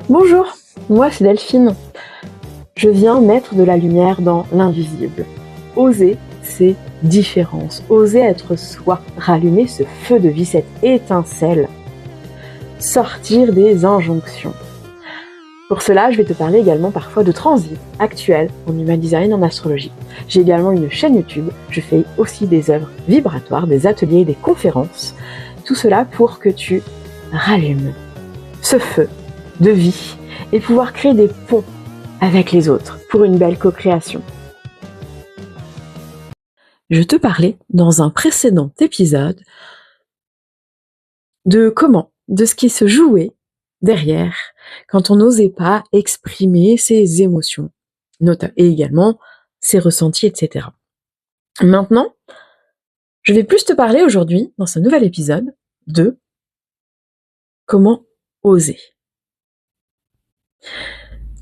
Bonjour, moi c'est Delphine. Je viens mettre de la lumière dans l'invisible. Oser ces différences, oser être soi, rallumer ce feu de vie, cette étincelle, sortir des injonctions. Pour cela, je vais te parler également parfois de transit actuel en human design, en astrologie. J'ai également une chaîne YouTube, je fais aussi des œuvres vibratoires, des ateliers, des conférences. Tout cela pour que tu rallumes ce feu de vie et pouvoir créer des ponts avec les autres pour une belle co-création. Je te parlais dans un précédent épisode de ce qui se jouait derrière quand on n'osait pas exprimer ses émotions, et également ses ressentis, etc. Maintenant, je vais plus te parler aujourd'hui, dans ce nouvel épisode, de comment oser.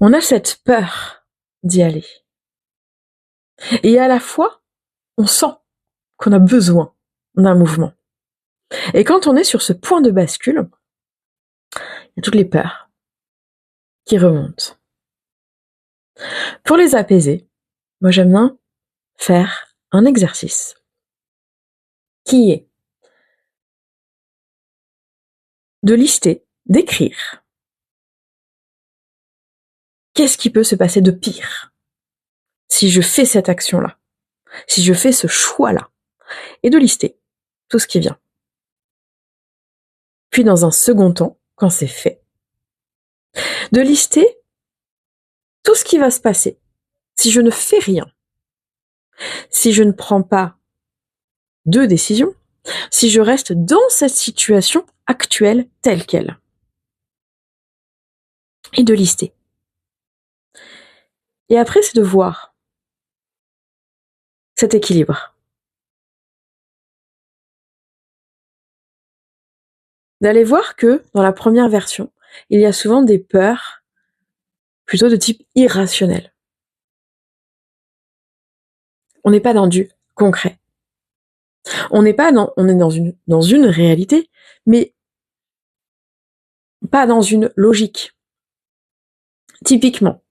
On a cette peur d'y aller. Et à la fois, on sent qu'on a besoin d'un mouvement. Et quand on est sur ce point de bascule, il y a toutes les peurs qui remontent. Pour les apaiser, moi j'aime bien faire un exercice qui est de lister, d'écrire qu'est-ce qui peut se passer de pire si je fais cette action-là, si je fais ce choix-là, et de lister tout ce qui vient. Puis dans un second temps, quand c'est fait, de lister tout ce qui va se passer si je ne fais rien, si je ne prends pas de décision, si je reste dans cette situation actuelle telle qu'elle. Et de lister. Et après, c'est de voir cet équilibre. D'aller voir que, dans la première version, il y a souvent des peurs plutôt de type irrationnel. On n'est pas dans du concret. On est dans une réalité, mais pas dans une logique. Typiquement,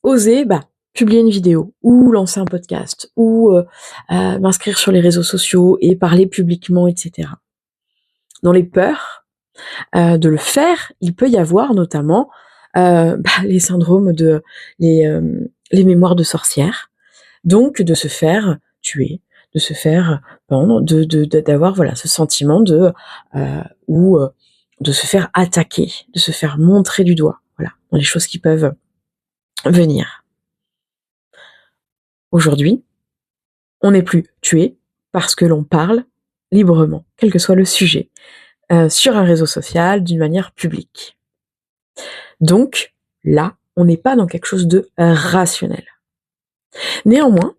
oser, publier une vidéo, ou lancer un podcast, ou m'inscrire sur les réseaux sociaux et parler publiquement, etc. Dans les peurs de le faire, il peut y avoir notamment les syndromes les mémoires de sorcières, donc de se faire tuer, de se faire pendre, d'avoir ce sentiment de se faire attaquer, de se faire montrer du doigt, dans les choses qui peuvent venir. Aujourd'hui, on n'est plus tué parce que l'on parle librement, quel que soit le sujet, sur un réseau social, d'une manière publique. Donc, là, on n'est pas dans quelque chose de rationnel. Néanmoins,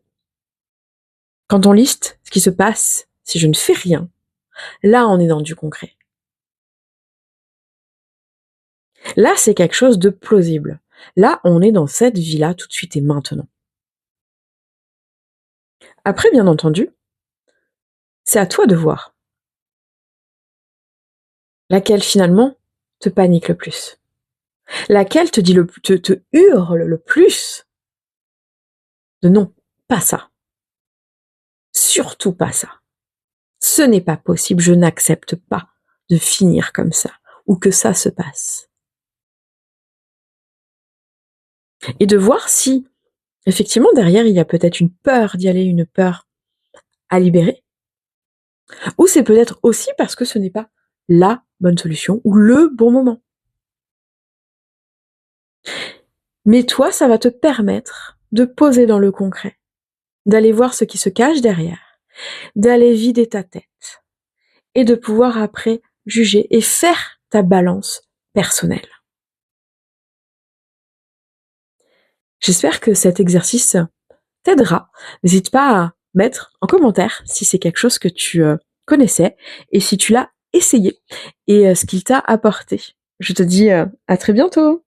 quand on liste ce qui se passe si je ne fais rien, là, on est dans du concret. Là, c'est quelque chose de plausible. Là, on est dans cette vie-là tout de suite et maintenant. Après, bien entendu, c'est à toi de voir laquelle finalement te panique le plus. Laquelle te dit te hurle le plus de non, pas ça. Surtout pas ça. Ce n'est pas possible, je n'accepte pas de finir comme ça, ou que ça se passe. Et de voir si, effectivement, derrière, il y a peut-être une peur d'y aller, une peur à libérer, ou c'est peut-être aussi parce que ce n'est pas la bonne solution, ou le bon moment. Mais toi, ça va te permettre de poser dans le concret, d'aller voir ce qui se cache derrière, d'aller vider ta tête, et de pouvoir après juger et faire ta balance personnelle. J'espère que cet exercice t'aidera. N'hésite pas à mettre en commentaire si c'est quelque chose que tu connaissais et si tu l'as essayé et ce qu'il t'a apporté. Je te dis à très bientôt.